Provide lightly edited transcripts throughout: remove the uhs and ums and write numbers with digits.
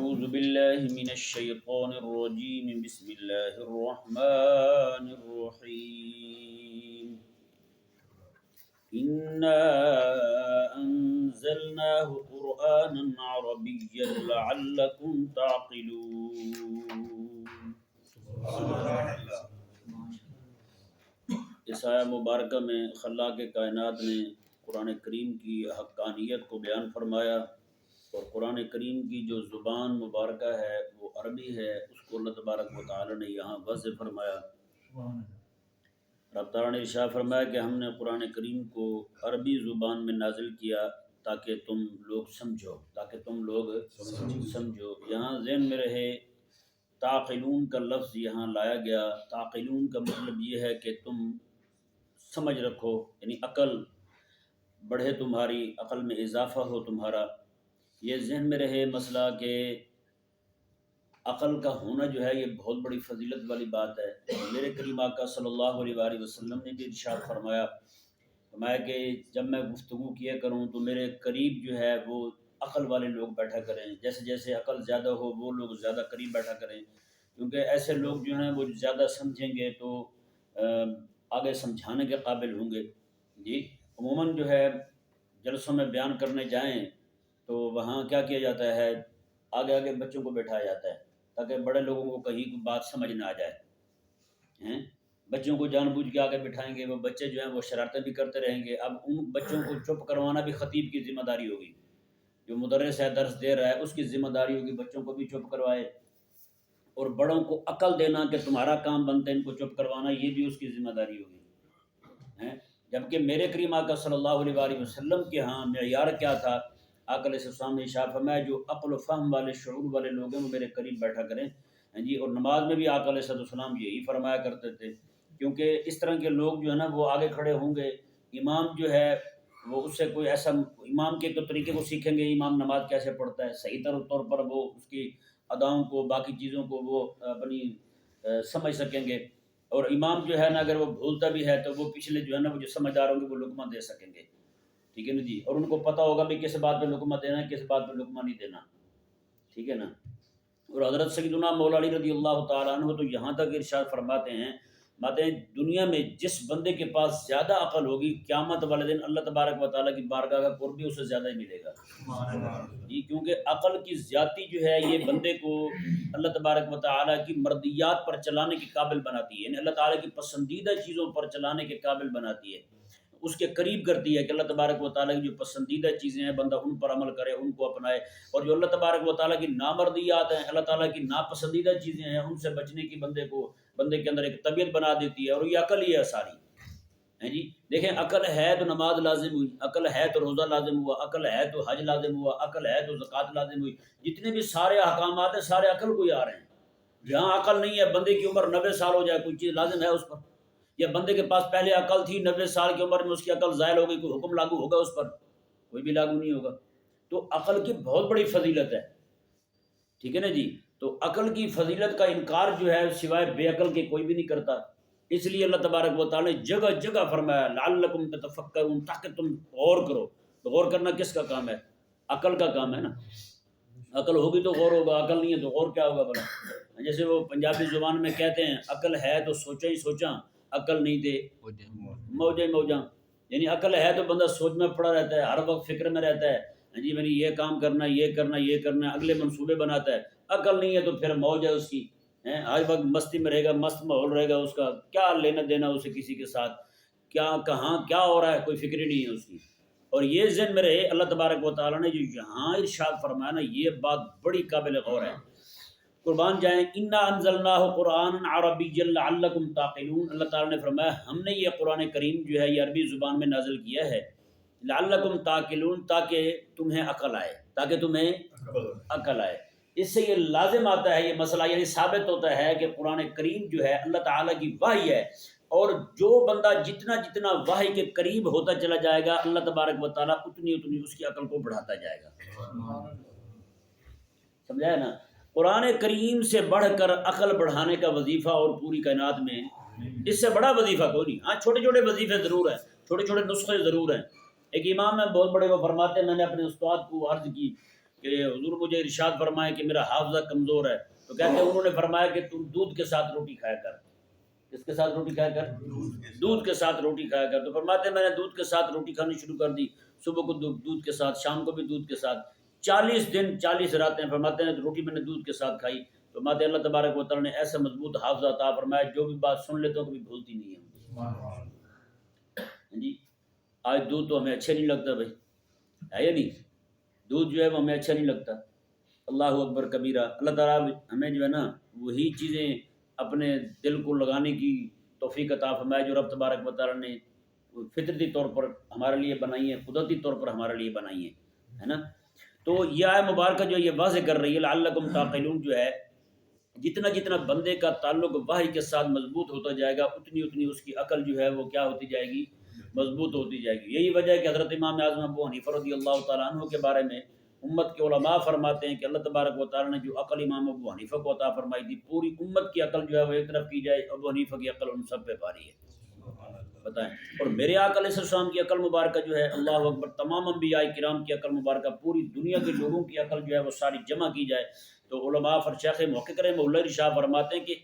أعوذ بالله من الشيطان الرجيم بسم الله الرحمن الرحيم إنا أنزلناه قرآنا عربيا لعلكم تعقلون۔ اس آیہ مبارکہ میں خلاق کائنات نے قرآن کریم کی حقانیت کو بیان فرمایا، اور قرآن کریم کی جو زبان مبارکہ ہے وہ عربی ہے، اس کو اللہ تبارک و تعالی نے یہاں واضح فرمایا۔ رب تعالیٰ نے ارشاد فرمایا کہ ہم نے قرآن کریم کو عربی زبان میں نازل کیا تاکہ تم لوگ سمجھو، یہاں ذہن میں رہے تعقلون کا لفظ یہاں لایا گیا۔ تعقلون کا مطلب یہ ہے کہ تم سمجھ رکھو، یعنی عقل بڑھے، تمہاری عقل میں اضافہ ہو تمہارا۔ یہ ذہن میں رہے مسئلہ کہ عقل کا ہونا جو ہے یہ بہت بڑی فضیلت والی بات ہے۔ میرے کریم آقا صلی اللہ علیہ وآلہ وسلم نے بھی ارشاد فرمایا کہ جب میں گفتگو کیا کروں تو میرے قریب جو ہے وہ عقل والے لوگ بیٹھا کریں، جیسے جیسے عقل زیادہ ہو وہ لوگ زیادہ قریب بیٹھا کریں، کیونکہ ایسے لوگ جو ہیں وہ زیادہ سمجھیں گے تو آگے سمجھانے کے قابل ہوں گے۔ جی عموماً جو ہے جلسوں میں بیان کرنے جائیں تو وہاں کیا کیا جاتا ہے، آگے آگے بچوں کو بٹھایا جاتا ہے تاکہ بڑے لوگوں کو کہیں بات سمجھ نہ آ جائے۔ بچوں کو جان بوجھ کے آگے بٹھائیں گے، وہ بچے جو ہیں وہ شرارتیں بھی کرتے رہیں گے۔ اب ان بچوں کو چپ کروانا بھی خطیب کی ذمہ داری ہوگی، جو مدرس ہے درس دے رہا ہے اس کی ذمہ داری ہوگی بچوں کو بھی چپ کروائے، اور بڑوں کو عقل دینا کہ تمہارا کام بنتا ہے ان کو چپ کروانا، یہ بھی اس کی ذمہ داری ہوگی۔ جبکہ میرے کریم آقا صلی اللہ علیہ وآلہ وسلم کے ہاں معیار کیا تھا؟ آقا علیہ السلام نے ارشاد فرمایا جو عقل و فہم والے شعور والے لوگ ہیں وہ میرے قریب بیٹھا کریں۔ جی اور نماز میں بھی آقا علیہ السلام یہی فرمایا کرتے تھے، کیونکہ اس طرح کے لوگ جو ہے نا وہ آگے کھڑے ہوں گے، امام جو ہے وہ اس سے کوئی ایسا امام کے تو طریقے کو سیکھیں گے، امام نماز کیسے پڑھتا ہے صحیح طور پر وہ اس کی اداؤں کو باقی چیزوں کو وہ اپنی سمجھ سکیں گے، اور امام جو ہے نا اگر وہ بھولتا بھی ہے تو وہ پچھلے جو ہے نا وہ جو سمجھدار ہوں گے وہ لقمہ دے سکیں گے، ٹھیک ہے نا جی، اور ان کو پتہ ہوگا بھی کس بات پہ لقمہ دینا ہے کس بات پہ لقمہ نہیں دینا، ٹھیک ہے نا۔ اور حضرت سیدنا مولا علی رضی اللہ تعالیٰ عنہ تو یہاں تک ارشاد فرماتے ہیں دنیا میں جس بندے کے پاس زیادہ عقل ہوگی قیامت والے دن اللہ تبارک و تعالیٰ کی بارگاہ کا قرب بھی اسے زیادہ ہی ملے گا جی، کیونکہ عقل کی زیادتی جو ہے یہ بندے کو اللہ تبارک و تعالیٰ کی مرضیات پر چلانے کے قابل بناتی ہے، یعنی اللہ تعالیٰ کی پسندیدہ چیزوں پر چلانے کے قابل بناتی ہے، اس کے قریب کرتی ہے کہ اللہ تبارک و تعالیٰ کی جو پسندیدہ چیزیں ہیں بندہ ان پر عمل کرے، ان کو اپنائے، اور جو اللہ تبارک و تعالیٰ کی نامرضیات ہیں، اللہ تعالیٰ کی ناپسندیدہ چیزیں ہیں، ان سے بچنے کی بندے کے اندر ایک طبیعت بنا دیتی ہے، اور یہ عقل ہی ہے ساری جی۔ دیکھیں عقل ہے تو نماز لازم ہوئی، عقل ہے تو روزہ لازم ہوا، عقل ہے تو حج لازم ہوا، عقل ہے تو زکوٰۃ لازم ہوئی، جتنے بھی سارے احکامات ہیں سارے عقل کو ہی آ رہے ہیں۔ جہاں عقل نہیں ہے، بندے کی عمر 90 سال ہو جائے کوئی چیز لازم ہے اس پر، یا بندے کے پاس پہلے عقل تھی 90 سال کی عمر میں اس کی عقل زائل ہو گئی، کوئی حکم لاگو ہوگا اس پر؟ کوئی بھی لاگو نہیں ہوگا۔ تو عقل کی بہت بڑی فضیلت ہے، ٹھیک ہے نا جی۔ تو عقل کی فضیلت کا انکار جو ہے سوائے بے عقل کے کوئی بھی نہیں کرتا، اس لیے اللہ تبارک و تعالیٰ نے جگہ جگہ فرمایا لعلکم تتفکرون، تاکہ تم غور کرو۔ تو غور کرنا کس کا کام ہے؟ عقل کا کام ہے نا، عقل ہوگی تو غور ہوگا، عقل نہیں ہے تو غور کیا ہوگا بھلا؟ جیسے وہ پنجابی زبان میں کہتے ہیں عقل ہے تو سوچاں ہی سوچاں، عقل نہیں دے موجیں موجاں، یعنی عقل ہے تو بندہ سوچ میں پڑا رہتا ہے، ہر وقت فکر میں رہتا ہے، جی میں نے یہ کام کرنا ہے، یہ کرنا ہے، یہ کرنا ہے، اگلے منصوبے بناتا ہے۔ عقل نہیں ہے تو پھر موج ہے اس کی، ہر وقت مستی میں رہے گا، مست ماحول رہے گا، اس کا کیا لینا دینا اسے کسی کے ساتھ، کیا کہاں کیا ہو رہا ہے کوئی فکر ہی نہیں ہے اس کی۔ اور یہ ذہن میں رہے اللہ تبارک و تعالیٰ نے جو یہاں ارشاد فرمایا نا یہ بات بڑی قابل غور ہے، قربان جائیں انا انزلناہ قرآنا عربیا لعلکم تعقلون، اللہ تعالیٰ نے فرمایا ہم نے یہ قرآن کریم جو ہے یہ عربی زبان میں نازل کیا ہے، لعلکم تعقلون تاکہ تمہیں عقل آئے، تاکہ تمہیں عقل آئے۔ اس سے یہ لازم آتا ہے یہ مسئلہ، یعنی ثابت ہوتا ہے کہ قرآن کریم جو ہے اللہ تعالیٰ کی وحی ہے، اور جو بندہ جتنا جتنا وحی کے قریب ہوتا چلا جائے گا اللہ تبارک و تعالیٰ اتنی اتنی اس کی عقل کو بڑھاتا جائے گا، سمجھا ہے نا۔ قرآن کریم سے بڑھ کر عقل بڑھانے کا وظیفہ اور پوری کائنات میں اس سے بڑا وظیفہ کوئی نہیں۔ ہاں چھوٹے چھوٹے وظیفے ضرور ہیں، چھوٹے چھوٹے نسخے ضرور ہیں۔ ایک امام ہے بہت بڑے، وہ فرماتے ہیں میں نے اپنے استاد کو عرض کی کہ حضور مجھے ارشاد فرمائے کہ میرا حافظہ کمزور ہے، تو کہتے ہیں انہوں نے فرمایا کہ تم دودھ کے ساتھ روٹی کھایا کر۔ کس کے ساتھ روٹی کھایا کر؟ دودھ کے ساتھ روٹی کھایا کر۔ تو فرماتے ہیں میں نے دودھ کے ساتھ روٹی کھانی شروع کر دی، صبح کو دودھ کے ساتھ، شام کو بھی دودھ کے ساتھ، 40 دن 40 راتیں فرماتے ہیں روٹی میں نے دودھ کے ساتھ کھائی۔ تو ماتے اللہ تبارک و تعالیٰ نے ایسا مضبوط حافظہ عطا فرمایا، جو بھی بات سن لیتا ہوں کبھی بھولتی نہیں ہے جی۔ آج دودھ تو ہمیں اچھا نہیں لگتا بھائی، ہے یا نہیں؟ دودھ جو ہے وہ ہمیں اچھا نہیں لگتا۔ اللہ اکبر کبیرہ۔ اللہ تعالیٰ ہمیں جو ہے نا وہی چیزیں اپنے دل کو لگانے کی توفیق عطا فرمائے جو رب تبارک و تعالیٰ نے فطرتی طور پر ہمارے لیے بنائی ہیں، قدرتی طور پر ہمارے لیے بنائی ہیں، ہے نا۔ تو یہ آیت مبارکہ جو یہ واضح کر رہی ہے لعلکم تعقلون، جو ہے جتنا جتنا بندے کا تعلق وحی کے ساتھ مضبوط ہوتا جائے گا، اتنی اتنی اس کی عقل جو ہے وہ کیا ہوتی جائے گی؟ مضبوط ہوتی جائے گی۔ یہی وجہ ہے کہ حضرت امام اعظم ابو حنیفہ رضی اللہ تعالیٰ عنہ کے بارے میں امت کے علماء فرماتے ہیں کہ اللہ تبارک و تعالیٰ نے جو عقل امام ابو حنیفہ کو عطا فرمائی تھی، پوری امت کی عقل جو ہے وہ ایک طرف کی جائے، ابو حنیفہ کی عقل ان سب پہ بھاری ہے، بتائیں۔ اور میرے آقا علیہ السلام کی عقل مبارکہ جو ہے، اللہ اکبر، تمام انبیاء کرام کی عقل مبارکہ، پوری دنیا کے لوگوں کی عقل جو ہے وہ ساری جمع کی جائے تو علماء شیخ محقق رحمہ اللہ ارشاد فرماتے ہیں کہ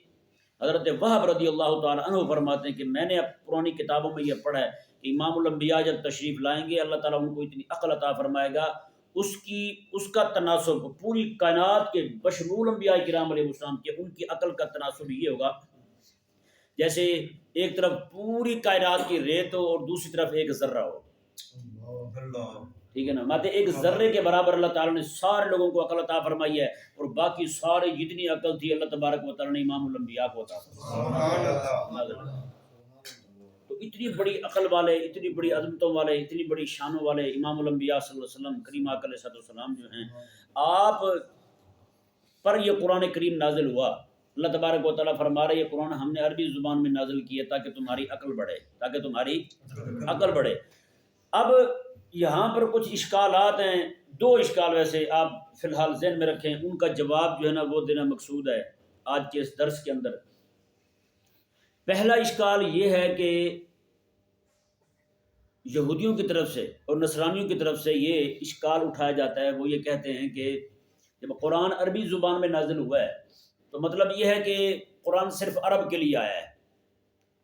حضرت وہب رضی اللہ تعالیٰ عنہ فرماتے ہیں کہ میں نے پرانی کتابوں میں یہ پڑھا ہے کہ امام الانبیاء جب تشریف لائیں گے، اللہ تعالیٰ ان کو اتنی عقل عطا فرمائے گا، اس کا تناسب پوری کائنات کے بشمول انبیاء کرام علیہ السلام کے، ان کی عقل کا تناسب یہ ہوگا جیسے ایک طرف پوری کائنات کی ریت ہو اور دوسری طرف ایک ذرہ ہو، ٹھیک ہے نا۔ ماتے ایک ذرے کے برابر اللہ تعالیٰ نے سارے لوگوں کو عقل عطا فرمائی ہے، اور باقی سارے جتنی عقل تھی اللہ تبارک و تعالیٰ نے امام الانبیاء کو عطا فرمائی۔ تو اتنی بڑی عقل والے، اتنی بڑی عظمتوں والے، اتنی بڑی شانوں والے امام الانبیاء صلی اللہ علیہ وسلم کریم آقا علیہ السلام جو ہیں، آپ پر یہ قرآن کریم نازل ہوا۔ اللہ تبارک و تعالیٰ فرما رہے یہ قرآن ہم نے عربی زبان میں نازل کیا تاکہ تمہاری عقل بڑھے، تاکہ تمہاری عقل بڑھے۔ اب یہاں پر کچھ اشکالات ہیں، 2 اشکال ویسے آپ فی الحال ذہن میں رکھیں، ان کا جواب جو ہے نا وہ دینا مقصود ہے آج کے اس درس کے اندر۔ پہلا اشکال یہ ہے کہ یہودیوں کی طرف سے اور نصرانیوں کی طرف سے یہ اشکال اٹھایا جاتا ہے، وہ یہ کہتے ہیں کہ جب قرآن عربی زبان میں نازل ہوا ہے تو مطلب یہ ہے کہ قرآن صرف عرب کے لیے آیا ہے،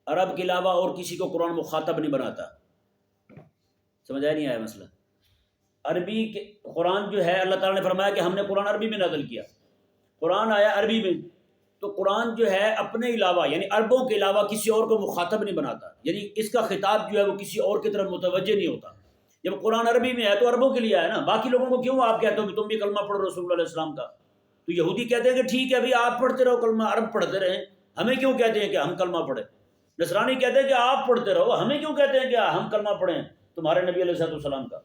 عرب کے علاوہ اور کسی کو قرآن مخاطب نہیں بناتا۔ سمجھ آیا نہیں آیا مسئلہ؟ عربی کے قرآن جو ہے اللہ تعالیٰ نے فرمایا کہ ہم نے قرآن عربی میں نازل کیا، قرآن آیا عربی میں، تو قرآن جو ہے اپنے علاوہ یعنی عربوں کے علاوہ کسی اور کو مخاطب نہیں بناتا، یعنی اس کا خطاب جو ہے وہ کسی اور کی طرف متوجہ نہیں ہوتا۔ جب قرآن عربی میں ہے تو عربوں کے لیے ہے نا، باقی لوگوں کو کیوں آپ کہتے ہو کہ تم بھی کلمہ پڑھو رسول اللہ علیہ السلام کا؟ تو یہودی کہتے ہیں کہ ٹھیک ہے ابھی آپ پڑھتے رہو کلمہ، عرب پڑھتے رہیں، ہمیں کیوں کہتے ہیں کہ ہم کلمہ پڑھیں؟ نصرانی کہتے ہیں کہ آپ پڑھتے رہو، ہمیں کیوں کہتے ہیں کہ ہم کلمہ پڑھیں تمہارے نبی علیہ السلام کا؟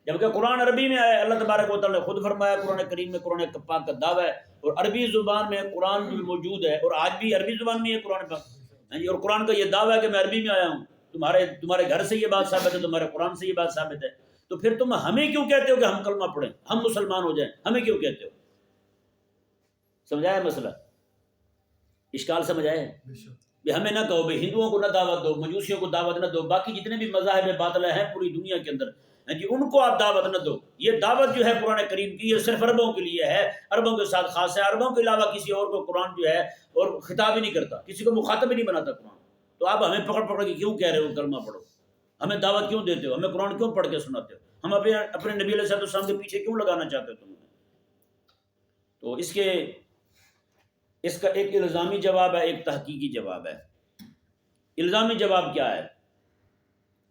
جبکہ قرآن عربی میں آیا، اللہ تبارک و تعالیٰ نے خود فرمایا قرآن کریم میں، قرآن پاک کا دعویٰ ہے، اور عربی زبان میں قرآن بھی موجود ہے، اور آج بھی عربی زبان میں ہے قرآن پاک، اور قرآن کا یہ دعویٰ ہے کہ میں عربی میں آیا ہوں، تمہارے گھر سے یہ بات ثابت ہے، تمہارے قرآن سے یہ بات ثابت ہے، تو پھر تم ہمیں کیوں کہتے ہو کہ ہم کلمہ پڑھیں، ہم مسلمان ہو جائیں، ہمیں کیوں کہتے ہو؟ سمجھایا مسئلہ؟ اشکال سمجھایا ہے؟ ہمیں نہ کہو بھائی، ہندوؤں کو نہ دعوت دو، مجوسیوں کو دعوت نہ دو، باقی جتنے بھی مذاہب باطلہ ہیں پوری دنیا کے اندر جی ان کو آپ دعوت نہ دو۔ یہ دعوت جو ہے قرآن کریم کی یہ صرف عربوں کے لیے ہے، عربوں کے ساتھ خاص ہے، عربوں کے علاوہ کسی اور کو قرآن جو ہے اور خطاب ہی نہیں کرتا، کسی کو مخاطب ہی نہیں بناتا قرآن۔ تو آپ ہمیں پکڑ پکڑ کے کیوں کہہ رہے ہو کلمہ پڑھو، ہمیں دعوت کیوں دیتے ہو، ہمیں قرآن کیوں پڑھ کے سناتے ہو، ہم اپنے نبی علیہ السلام کے پیچھے کیوں لگانا چاہتے ہو تم؟ تو اس کا ایک الزامی جواب ہے، ایک تحقیقی جواب ہے۔ الزامی جواب کیا ہے؟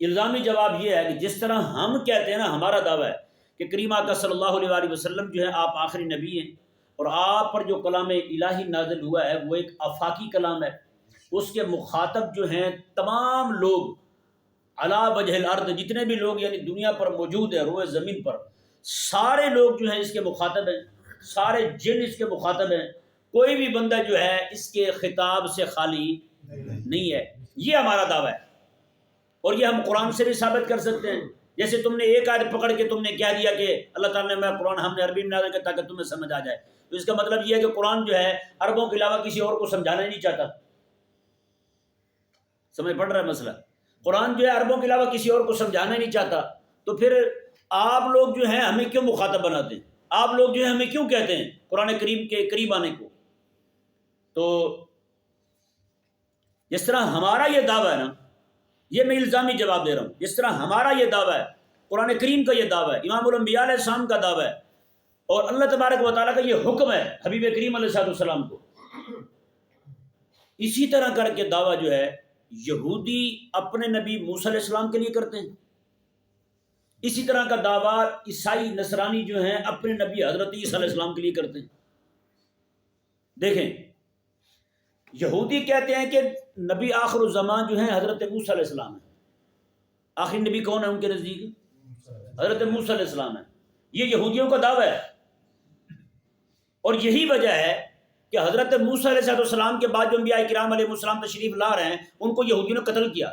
الزامی جواب یہ ہے کہ جس طرح ہم کہتے ہیں نا، ہمارا دعویٰ ہے کہ کریم آقا صلی اللہ علیہ وآلہ وسلم جو ہے آپ آخری نبی ہیں، اور آپ پر جو کلام الہی نازل ہوا ہے وہ ایک آفاقی کلام ہے، اس کے مخاطب جو ہیں تمام لوگ علی وجہ الارض، جتنے بھی لوگ یعنی دنیا پر موجود ہیں روئے زمین پر، سارے لوگ جو ہیں اس کے مخاطب ہیں، سارے جن اس کے مخاطب ہیں، کوئی بھی بندہ جو ہے اس کے خطاب سے خالی نہیں ہے۔ یہ ہمارا دعویٰ ہے، اور یہ ہم قرآن سے بھی ثابت کر سکتے ہیں۔ جیسے تم نے ایک آیت پکڑ کے تم نے کہہ دیا کہ اللہ تعالیٰ نے میں قرآن ہم نے عربی میں نازل کیا تاکہ تمہیں سمجھ آ جائے، تو اس کا مطلب یہ ہے کہ قرآن جو ہے عربوں کے علاوہ کسی اور کو سمجھانا ہی نہیں چاہتا۔ سمجھ پڑ رہا ہے مسئلہ؟ قرآن جو ہے عربوں کے علاوہ کسی اور کو سمجھانا ہی نہیں چاہتا، تو پھر آپ لوگ جو ہیں ہمیں کیوں مخاطب بناتے ہیں؟ آپ لوگ جو ہے ہمیں کیوں کہتے ہیں قرآن کریم کے قریب آنے کو؟ تو جس طرح ہمارا یہ دعویٰ ہے نا، یہ میں الزامی جواب دے رہا ہوں، جس طرح ہمارا یہ دعویٰ ہے، قرآن کریم کا یہ دعویٰ ہے، امام الانبیاء علیہ السلام کا دعویٰ ہے، اور اللہ تبارک و تعالیٰ کا یہ حکم ہے حبیب کریم علیہ السلام کو، اسی طرح کر کے دعویٰ جو ہے یہودی اپنے نبی موسیٰ علیہ السلام کے لیے کرتے ہیں، اسی طرح کا دعویٰ عیسائی نصرانی جو ہیں اپنے نبی حضرت عیسیٰ علیہ السلام کے لیے کرتے ہیں۔ دیکھیں، یہودی کہتے ہیں کہ نبی آخر الزمان جو ہیں حضرت موسیٰ علیہ السلام ہے۔ آخری نبی کون ہے ان کے نزدیک؟ حضرت موسیٰ علیہ السلام ہے۔ یہ یہودیوں کا دعویٰ ہے، اور یہی وجہ ہے کہ حضرت موسیٰ علیہ السلام کے بعد جو انبیاء کرام علیہ السلام تشریف لا رہے ہیں ان کو یہودیوں نے قتل کیا،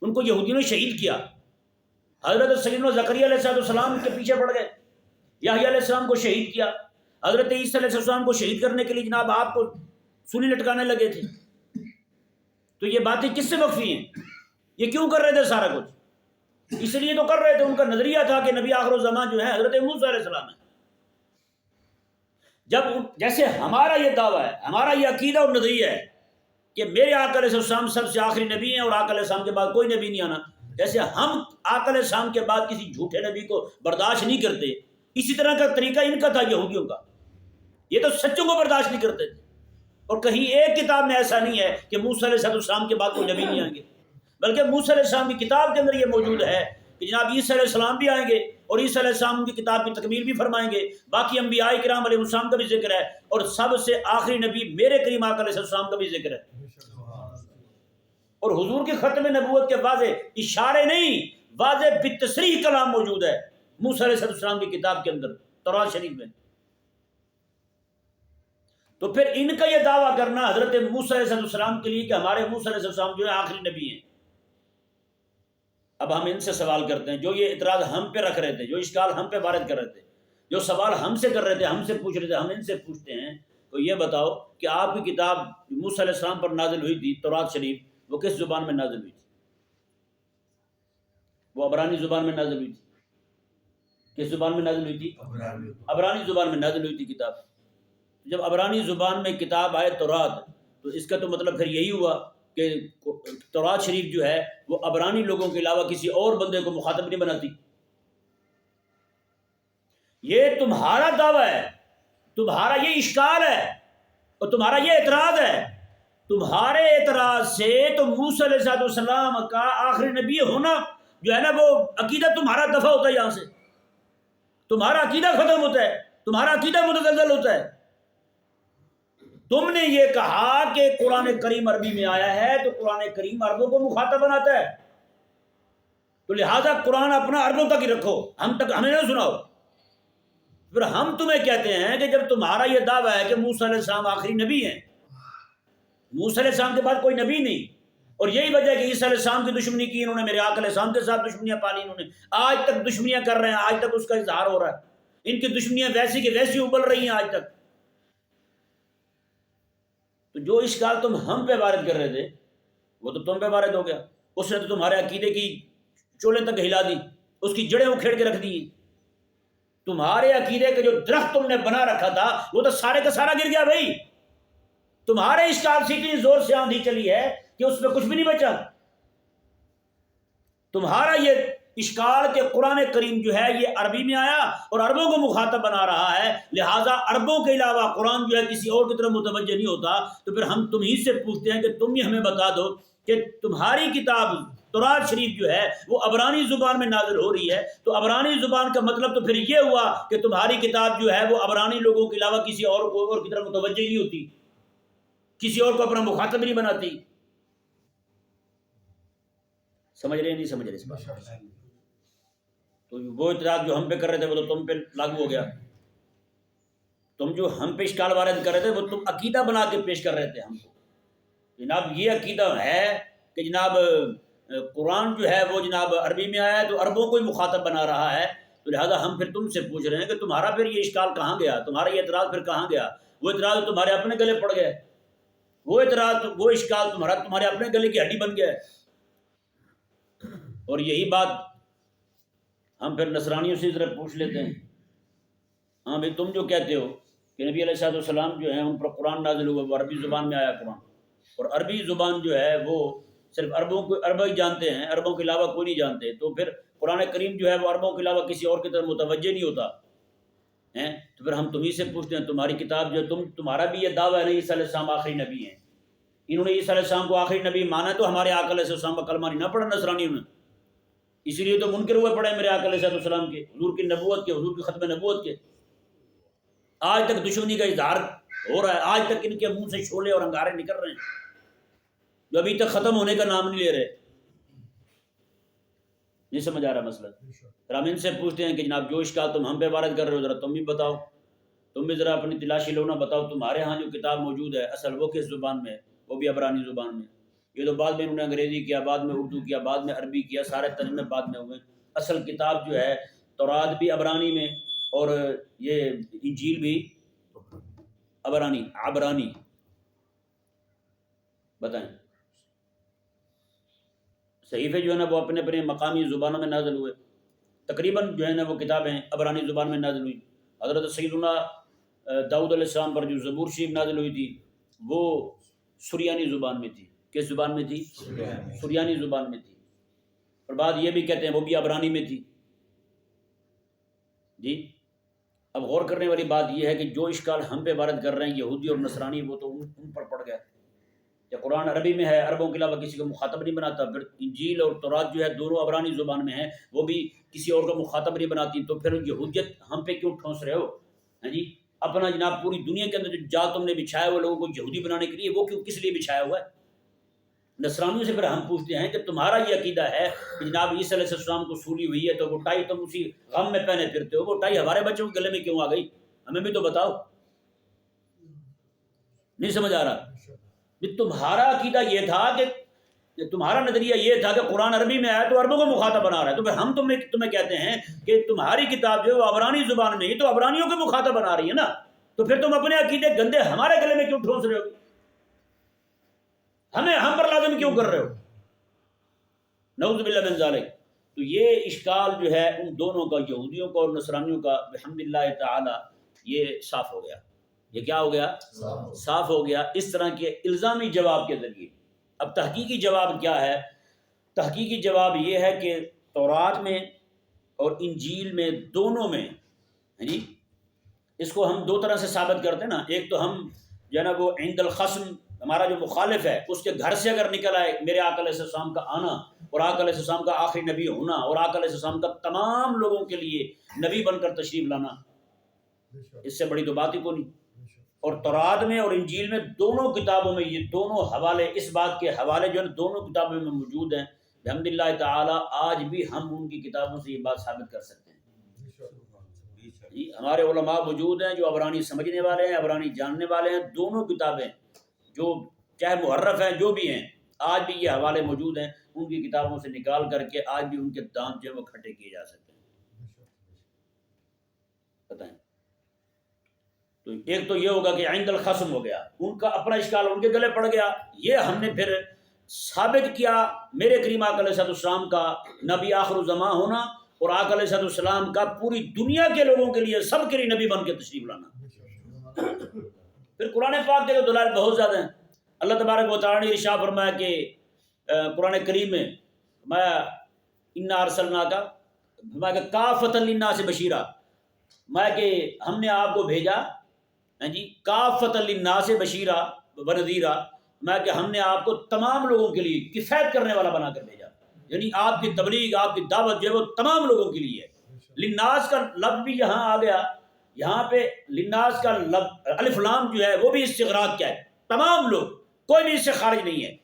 ان کو یہودیوں نے شہید کیا۔ حضرت سیدنا زکریا علیہ السلام کے پیچھے پڑ گئے، یحییٰ علیہ السلام کو شہید کیا، حضرت عیسیٰ علیہ السلام کو شہید کرنے کے لیے جناب آپ کو سولی لٹکانے لگے تھے۔ تو یہ باتیں کس سے مخفی ہیں؟ یہ کیوں کر رہے تھے سارا کچھ؟ اس لیے تو کر رہے تھے، ان کا نظریہ تھا کہ نبی آخر الزمان جو ہے حضرت موسیٰ علیہ السلام ہے۔ جب جیسے ہمارا یہ دعویٰ ہے، ہمارا یہ عقیدہ اور نظریہ ہے کہ میرے آقا علیہ السلام سب سے آخری نبی ہیں اور آقا علیہ السلام کے بعد کوئی نبی نہیں آنا، جیسے ہم آقا علیہ السلام کے بعد کسی جھوٹے نبی کو برداشت نہیں کرتے، اسی طرح کا طریقہ ان کا تھا یہودیوں کا۔ یہ تو سچوں کو برداشت نہیں کرتے تھے، اور کہیں ایک کتاب میں ایسا نہیں ہے کہ موسیٰ علیہ السلام کے بعد کوئی نبی نہیں آئیں گے، بلکہ موسیٰ علیہ السلام کی کتاب کے اندر یہ موجود ہے کہ جناب عیسیٰ علیہ السلام بھی آئیں گے، اور عیسیٰ علیہ السلام کی کتاب کی تکمیل بھی فرمائیں گے، باقی انبیاء کرام علیہ السلام کا بھی ذکر ہے، اور سب سے آخری نبی میرے کریم آقا علیہ السلام کا بھی ذکر ہے۔ اور حضور کے ختم نبوت کے واضح اشارے نہیں، واضح بالتصریح کلام موجود ہے موسیٰ علیہ السلام کی کتاب کے اندر، تورات شریف میں۔ تو پھر ان کا یہ دعویٰ کرنا حضرت موسیٰ علیہ السلام کے لیے کہ ہمارے موسیٰ علیہ السلام جو ہے آخری نبی ہیں۔ اب ہم ان سے سوال کرتے ہیں جو یہ اعتراض ہم پہ رکھ رہے تھے، جو اشکال ہم پہ وارد کر رہے تھے، جو سوال ہم سے کر رہے تھے، ہم سے پوچھ رہے تھے، ہم ان سے پوچھتے ہیں تو یہ بتاؤ کہ آپ کی کتاب موسیٰ علیہ السلام پر نازل ہوئی تھی تورات شریف، وہ کس زبان میں نازل ہوئی تھی؟ وہ عبرانی زبان میں نازل ہوئی تھی۔ کس زبان میں نازل ہوئی تھی؟ عبرانی زبان میں نازل ہوئی تھی کتاب۔ جب عبرانی زبان میں کتاب آئے تورات، تو اس کا تو مطلب پھر یہی ہوا کہ تورات شریف جو ہے وہ عبرانی لوگوں کے علاوہ کسی اور بندے کو مخاطب نہیں بناتی۔ یہ تمہارا دعویٰ ہے، تمہارا یہ اشکال ہے، اور تمہارا یہ اعتراض ہے۔ تمہارے اعتراض سے تو موسیٰ علیہ السلام کا آخری نبی ہونا جو ہے نا وہ عقیدہ تمہارا دفع ہوتا ہے، یہاں سے تمہارا عقیدہ ختم ہوتا ہے، تمہارا عقیدہ متزلزل ہوتا ہے۔ تم نے یہ کہا کہ قرآن کریم عربی میں آیا ہے تو قرآن کریم عربوں کو مخاطب بناتا ہے، تو لہذا قرآن اپنا عربوں تک ہی رکھو، ہم تک ہمیں نہ سناؤ۔ پھر ہم تمہیں کہتے ہیں کہ جب تمہارا یہ دعویٰ ہے کہ موسیٰ علیہ السلام آخری نبی ہیں، موسیٰ علیہ السلام کے بعد کوئی نبی نہیں، اور یہی وجہ ہے کہ عیسیٰ علیہ السلام کی دشمنی کی انہوں نے، میرے آقا علیہ السلام کے ساتھ دشمنیاں پالی انہوں نے، آج تک دشمنیاں کر رہے ہیں، آج تک اس کا اظہار ہو رہا ہے، ان کی دشمنیاں ویسی کہ ویسی ابل رہی ہیں آج تک۔ تو جو اشکال تم ہم پہ وارد کر رہے تھے وہ تو تم پہ وارد ہو گیا، اس نے تو تمہارے عقیدے کی چولیں تک ہلا دی، اس کی جڑیں اکھیڑ کے رکھ دی۔ تمہارے عقیدے کا جو درخت تم نے بنا رکھا تھا وہ تو سارے کا سارا گر گیا بھائی۔ تمہارے اشکال سے اتنی زور سے آندھی چلی ہے کہ اس میں کچھ بھی نہیں بچا۔ تمہارا یہ اشکال کہ قرآن کریم جو ہے یہ عربی میں آیا اور عربوں کو مخاطب بنا رہا ہے، لہٰذا عربوں کے علاوہ قرآن جو ہے کسی اور کی طرف متوجہ نہیں ہوتا، تو پھر ہم تمہیں سے پوچھتے ہیں کہ تم ہی ہمیں بتا دو کہ تمہاری کتاب تورات شریف جو ہے وہ عبرانی زبان میں نازل ہو رہی ہے، تو عبرانی زبان کا مطلب تو پھر یہ ہوا کہ تمہاری کتاب جو ہے وہ عبرانی لوگوں کے علاوہ کسی اور کو اور کی طرف متوجہ نہیں ہوتی، کسی اور کو اپنا مخاطب نہیں بناتی۔ سمجھ رہے نہیں سمجھ رہے اس بات؟ تو وہ اعتراض جو ہم پہ کر رہے تھے وہ تو تم پہ لاگو ہو گیا۔ تم جو ہم پہ اشکال وارد کر رہے تھے وہ تم عقیدہ بنا کے پیش کر رہے تھے ہم کو، جناب یہ عقیدہ ہے کہ جناب قرآن جو ہے وہ جناب عربی میں آیا ہے تو عربوں کو ہی مخاطب بنا رہا ہے، تو لہٰذا ہم پھر تم سے پوچھ رہے ہیں کہ تمہارا پھر یہ اشکال کہاں گیا، تمہارا یہ اعتراض پھر کہاں گیا؟ وہ اعتراض تمہارے اپنے گلے پڑ گئے، وہ اعتراض وہ اشکال تمہارے اپنے گلے کی ہڈی بن گیا ہے۔ اور یہی بات ہم پھر نصرانیوں سے ذرا پوچھ لیتے ہیں، ہاں بھائی تم جو کہتے ہو کہ نبی علیہ السلام جو ہیں ان پر قرآن نازل ہوا، وہ عربی زبان میں آیا قرآن، اور عربی زبان جو ہے وہ صرف عربوں ہی جانتے ہیں، عربوں کے علاوہ کوئی نہیں جانتے، تو پھر قرآن کریم جو ہے وہ عربوں کے علاوہ کسی اور کی طرف متوجہ نہیں ہوتا ہیں۔ تو پھر ہم تمہیں سے پوچھتے ہیں تمہاری کتاب جو تمہارا بھی یہ دعویٰ ہے نا عیسیٰ علیہ السلام آخری نبی ہیں، انہوں نے عیسیٰ علیہ السلام کو آخری نبی مانا تو ہمارے آقا علیہ السلام کا کلمہ نہیں نہ پڑھا نصرانیوں نے، اسی لیے تو منکر ہوئے پڑے میرے آقا علیہ السلام کے، حضور کی نبوت کے، حضور کی ختم نبوت کے۔ آج تک دشمنی کا اظہار ہو رہا ہے، آج تک ان کے منہ سے شعلے اور انگارے نکل رہے ہیں جو ابھی تک ختم ہونے کا نام نہیں لے رہے۔ نہیں سمجھ آ رہا مسئلہ؟ پھر ہم ان سے پوچھتے ہیں کہ جناب جو اشکال تم ہم پہ وارد کر رہے ہو ذرا تم بھی بتاؤ، تم بھی ذرا اپنی تلاشی لو نا، بتاؤ تمہارے ہاں جو کتاب موجود ہے اصل وہ کس زبان میں ہے؟ وہ بھی عبرانی زبان میں۔ یہ تو بعد میں انہوں نے انگریزی کیا، بعد میں اردو کیا، بعد میں عربی کیا، سارے ترجمے بعد میں ہوئے۔ اصل کتاب جو ہے تورات بھی عبرانی میں اور یہ انجیل بھی عبرانی۔ بتائیں صحیفے جو ہے نا وہ اپنے اپنے مقامی زبانوں میں نازل ہوئے، تقریباً جو ہے نا وہ کتابیں عبرانی زبان میں نازل ہوئی۔ حضرت سیدنا داؤد علیہ السلام پر جو زبور شریف نازل ہوئی تھی وہ سریانی زبان میں تھی۔ کس زبان میں تھی؟ سریانی زبان میں تھی۔ اور بعد یہ بھی کہتے ہیں وہ بھی عبرانی میں تھی۔ جی اب غور کرنے والی بات یہ ہے کہ جو اشکال ہم پہ وارد کر رہے ہیں یہودی اور نصرانی، وہ تو ان پر پڑ گیا کہ قرآن عربی میں ہے، عربوں کے علاوہ کسی کو مخاطب نہیں بناتا، پھر انجیل اور تورات جو ہے دونوں عبرانی زبان میں ہیں، وہ بھی کسی اور کو مخاطب نہیں بناتی، تو پھر یہودیت ہم پہ کیوں ٹھونس رہے ہو؟ ہاں جی اپنا جناب پوری دنیا کے اندر جو جال تم نے بچھایا ہوا لوگوں کو یہودی بنانے کے لیے، وہ کیوں کس لیے بچھایا ہوا ہے؟ نصرانیوں سے پھر ہم پوچھتے ہیں کہ تمہارا یہ عقیدہ ہے کہ جناب عیسیٰ علیہ السلام کو سولی ہوئی ہے تو وہ ٹائی تم اسی غم میں پہنے پھرتے ہو، وہ ٹائی ہمارے بچوں کے گلے میں کیوں آ گئی؟ ہمیں بھی تو بتاؤ۔ نہیں سمجھ آ رہا؟ تمہارا عقیدہ یہ تھا کہ تمہارا نظریہ یہ تھا کہ قرآن عربی میں آیا تو عربوں کو مخاطب بنا رہا ہے، تو پھر ہم تمہیں کہتے ہیں کہ تمہاری کتاب جو ہے وہ عبرانی زبان میں ہی تو عبرانیوں کو مخاطب بنا رہی ہے نا، تو پھر تم اپنے عقیدے گندے ہمارے گلے میں کیوں ٹھونس رہے ہو؟ ہم پر لازم کیوں کر رہے ہو؟ نعوذ باللہ من ذالک۔ تو یہ اشکال جو ہے ان دونوں کا، یہودیوں کا اور نصرانیوں کا، بحمداللہ تعالی یہ صاف ہو گیا۔ یہ کیا ہو گیا؟ صاف ہو گیا اس طرح کے الزامی جواب کے ذریعے۔ اب تحقیقی جواب کیا ہے؟ تحقیقی جواب یہ ہے کہ تورات میں اور انجیل میں دونوں میں جی اس کو ہم دو طرح سے ثابت کرتے ہیں نا۔ ایک تو ہم جو ہے نا وہ عند الخصم، ہمارا جو مخالف ہے اس کے گھر سے اگر نکل آئے میرے آقا علیہ السلام کا آنا اور آقا علیہ السلام کا آخری نبی ہونا اور آقا علیہ السلام کا تمام لوگوں کے لیے نبی بن کر تشریف لانا، اس سے بڑی تو بات ہی کوئی نہیں۔ اور تورات میں اور انجیل میں دونوں کتابوں میں یہ دونوں حوالے، اس بات کے حوالے جو ہے دونوں کتابوں میں موجود ہیں الحمدللہ تعالی۔ آج بھی ہم ان کی کتابوں سے یہ بات ثابت کر سکتے ہیں۔ ہمارے علماء موجود ہیں جو عبرانی سمجھنے والے ہیں، عبرانی جاننے والے ہیں، دونوں کتابیں جو چاہے محرف ہیں جو بھی ہیں، آج بھی یہ حوالے موجود ہیں، ان کی کتابوں سے نکال کر کے آج بھی ان کے دانت جو ہے وہ کھٹے کیے جا سکتے ہیں۔ بتائیں تو ایک تو یہ ہوگا کہ عند الخصم ہو گیا، ان کا اپنا اشکال ان کے گلے پڑ گیا، یہ ہم نے پھر ثابت کیا میرے کریم آقا علیہ السلام کا نبی آخر الزمان ہونا اور آقا علیہ السلام کا پوری دنیا کے لوگوں کے لیے سب کے لیے نبی بن کے تشریف لانا۔ پھر قرآن پاک کے تو دلائل بہت زیادہ ہیں۔ اللہ تبارک و تعالی نے ارشاد فرمایا کہ قرآن کریم میں میں انا ارسلناک میں کہ کافۃ للناس بشیرا، میں کہ ہم نے آپ کو بھیجا جی کافۃ للناس بشیرا ونذیرا، میں کہ ہم نے آپ کو تمام لوگوں کے لیے کفایت کرنے والا بنا کر بھیجا، یعنی آپ کی تبلیغ، آپ کی دعوت جو ہے وہ تمام لوگوں کے لیے ہے۔ للناس کا لفظ بھی یہاں آ گیا، یہاں پہ للناس کا لفظ الف لام جو ہے وہ بھی استغراق کیا ہے، تمام لوگ، کوئی بھی اس سے خارج نہیں ہے،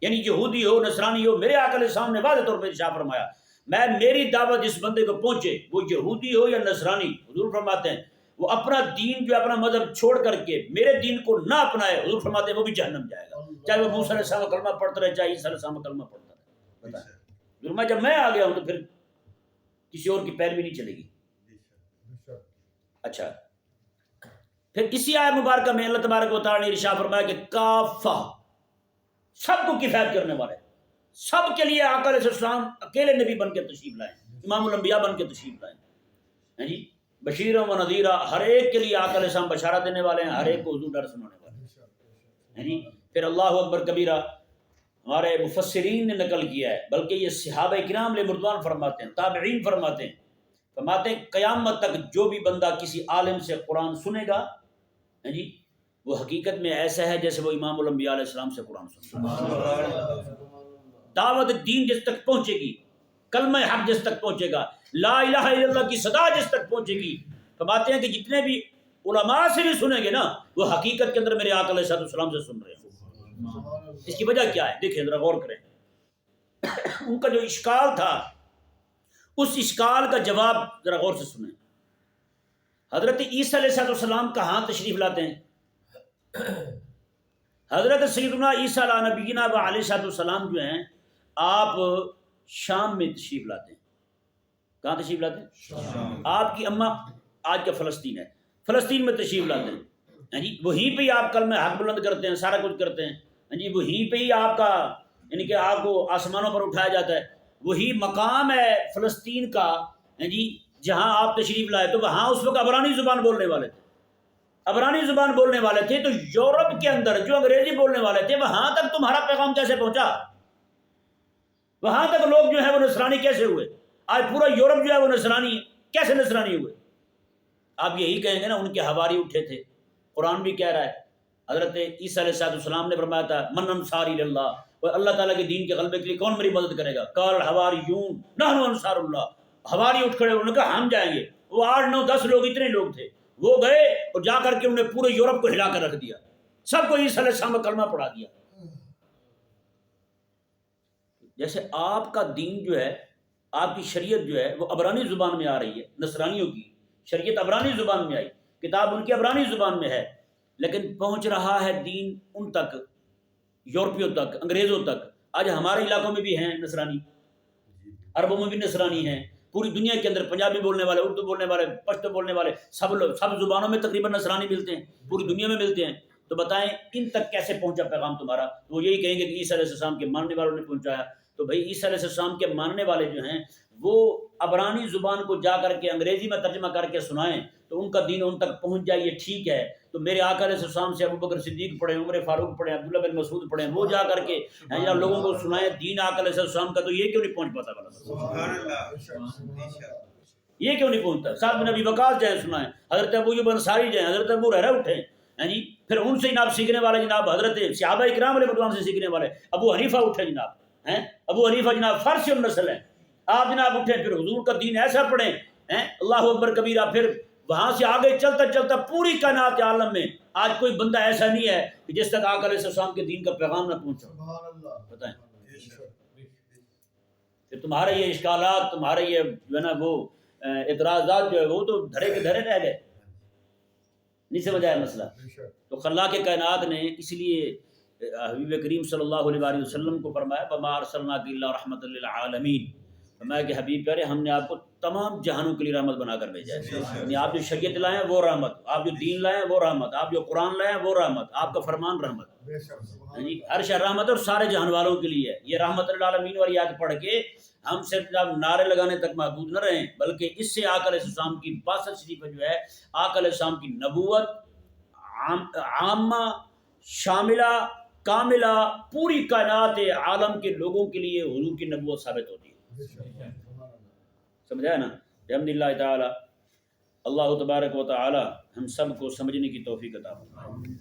یعنی یہودی ہو نصرانی ہو۔ میرے آقا علیہ السلام نے واضح طور پہ ارشاد فرمایا میری دعوت جس بندے کو پہنچے وہ یہودی ہو یا نصرانی، حضور فرماتے ہیں وہ اپنا دین جو اپنا مذہب چھوڑ کر کے میرے دین کو نہ اپنائے، حضور فرماتے ہیں وہ بھی جہنم جائے گا، چاہے وہ موسیٰ علیہ السلام کا کلمہ پڑھتا رہے، چاہے عیسیٰ علیہ السلام کا کلمہ پڑھتا رہے۔ بتائیں جب میں آ گیا ہوں تو پھر کسی اور کی پیروی نہیں چلے گی۔ اچھا پھر اسی آیت مبارکہ میں اللہ تبارک و تعالی نے ارشاد فرمایا کہ کافہ، سب کو کفایت کرنے والے، سب کے لیے آقا علیہ السلام اکیلے نبی بن کے تشریف لائے، امام الانبیاء بن کے تشریف لائے ہیں جی۔ بشیر و نذیرہ، ہر ایک کے لیے آقا علیہ السلام بشارت دینے والے ہیں، ہر ایک کو حضور ڈر سنانے والے ہیں جی۔ پھر اللہ اکبر کبیرہ ہمارے مفسرین نے نقل کیا ہے، بلکہ یہ صحابہ کرام علیہ رضوان فرماتے ہیں، تابعین فرماتے ہیں قیامت تک جو بھی بندہ کسی عالم سے قرآن سنے گا جی، وہ حقیقت میں ایسا ہے جیسے وہ امام الانبیاء علیہ السلام سے قرآن سنے۔ دعوت دین جس تک پہنچے گی، کلمہ حق جس تک پہنچے گا، لا الہ الا اللہ کی صدا جس تک پہنچے گی، فرماتے ہیں کہ جتنے بھی علماء سے بھی سنیں گے نا، وہ حقیقت کے اندر میرے آقا علیہ السلام سے سن رہے ہیں۔ اس کی وجہ کیا ہے؟ دیکھیں ذرا غور کریں۔ ان کا جو اشکال تھا، اس اشکال کا جواب ذرا غور سے سنیں۔ حضرت عیسیٰ علیہ السلام کہاں تشریف لاتے ہیں؟ حضرت سیدنا عیسیٰ علیہ نبینا و علیہ السلام جو ہیں، آپ شام میں تشریف لاتے ہیں۔ کہاں تشریف لاتے ہیں؟ آپ کی اماں آج کا فلسطین ہے، فلسطین میں تشریف لاتے ہیں جی، وہیں پہ ہی آپ کلمہ حق بلند کرتے ہیں، سارا کچھ کرتے ہیں جی، وہیں پہ ہی آپ کا یعنی کہ آپ کو آسمانوں پر اٹھایا جاتا ہے۔ وہی مقام ہے فلسطین کا جی جہاں آپ تشریف لائے، تو وہاں اس وقت عبرانی زبان بولنے والے تھے، عبرانی زبان بولنے والے تھے۔ تو یورپ کے اندر جو انگریزی بولنے والے تھے، وہاں تک تمہارا پیغام کیسے پہنچا؟ وہاں تک لوگ جو ہے وہ نصرانی کیسے ہوئے؟ آج پورا یورپ جو ہے وہ نصرانی ہے، کیسے نصرانی ہوئے؟ آپ یہی کہیں گے نا ان کے حواری اٹھے تھے۔ قرآن بھی کہہ رہا ہے، حضرت عیسیٰ علیہ السلام نے فرمایا تھا من انصاری اللہ، اللہ تعالیٰ کے دین کے غلبے کے لیے کون میری مدد کرے گا؟ قال الحواریون نحن انصار اللہ، حواری اٹھ کھڑے، انہوں نے کہا ہم جائیں گے۔ وہ 8 9 10 لوگ، اتنے لوگ تھے، وہ گئے اور جا کر کے انہوں نے پورے یورپ کو ہلا کر رکھ دیا، سب کو عیسیٰ علیہ السلام کا کلمہ پڑھا دیا۔ جیسے آپ کا دین جو ہے، آپ کی شریعت جو ہے وہ عبرانی زبان میں آ رہی ہے، نصرانیوں کی شریعت عبرانی زبان میں آئی، کتاب ان کی عبرانی زبان میں ہے، لیکن پہنچ رہا ہے دین ان تک، یورپیوں تک، انگریزوں تک۔ آج ہمارے علاقوں میں بھی ہیں نصرانی، عربوں میں بھی نصرانی ہیں، پوری دنیا کے اندر پنجابی بولنے والے، اردو بولنے والے، پشتو بولنے والے، سب زبانوں میں تقریباً نصرانی ملتے ہیں، پوری دنیا میں ملتے ہیں۔ تو بتائیں ان تک کیسے پہنچا پیغام تمہارا؟ وہ یہی کہیں گے کہ عیسیٰ علیہ السلام کے ماننے والوں نے پہنچایا۔ تو بھائی عیسیٰ علیہ السلام کے ماننے والے جو ہیں وہ عبرانی زبان کو جا کر کے انگریزی میں ترجمہ کر کے سنائیں تو ان کا دین ان تک پہنچ جائے، یہ ٹھیک ہے۔ تو میرے آقا علیہ السلام سے ابوبکر صدیق پڑھیں، عمر فاروق پڑھیں، عبداللہ بن مسعود پڑھیں، وہ جا کر کے یا لوگوں کو سنائیں دین آقا علیہ السلام کا، تو یہ کیوں نہیں پہنچ پاتا؟ یہ کیوں نہیں پہنچتا؟ سعد بن ابی وقاص جائیں سنائیں، حضرت ابو ایوب انصاری جائیں، حضرت ابو ہریرہ اٹھیں جی، پھر ان سے جناب سیکھنے والے جناب حضرت صحابہ کرام علیہ رضوان سے سیکھنے والے ابو حنیفہ اٹھے جناب، ابو حنیفہ جناب فارسی النسل ہیں، آپ جناب اٹھیں، پھر حضور کا دین ایسا پڑھیں، اللہ اکبر کبیرہ۔ پھر وہاں سے آگے چلتا چلتا پوری کائنات عالم میں آج کوئی بندہ ایسا نہیں ہے کہ جس تک آقا علیہ السلام کے دین کا پیغام نہ پہنچا۔ بتائیں پھر تمہارے یہ اشکالات، تمہارے یہ جو ہے نا وہ اعتراضات جو ہے وہ تو دھرے کے دھرے رہ گئے، نہیں سمجھ آیا مسئلہ۔ تو خلاق کائنات نے اس لیے حبیب کریم صلی اللہ علیہ وآلہ وسلم کو فرمایا وما ارسلناک الا رحمۃ للعالمین، فرمایا کہ حبیب پیارے ہم نے آپ کو تمام جہانوں کے لیے رحمت بنا کر بھیجا ہے، یعنی آپ جو شریعت لائے ہیں وہ رحمت، آپ جو دین لائے ہیں وہ رحمت، آپ جو قرآن لائے ہیں وہ رحمت، آپ کا فرمان رحمت، یعنی ہر شے رحمت اور سارے جہان والوں کے لیے ہے۔ یہ رحمت للعالمین والی آیت پڑھ کے ہم صرف نعرے لگانے تک محدود نہ رہیں، بلکہ اس سے آقا علیہ السلام کی بعثت شریف جو ہے، آقا علیہ السلام کی نبوت عامہ شاملہ کاملہ پوری کائنات عالم کے لوگوں کے لیے حضور کی نبوت ثابت ہوتی ہے۔ سمجھا ہے نا؟ بحمد اللہ تعالی، اللہ تبارک و تعالی ہم سب کو سمجھنے کی توفیق عطا فرمائے۔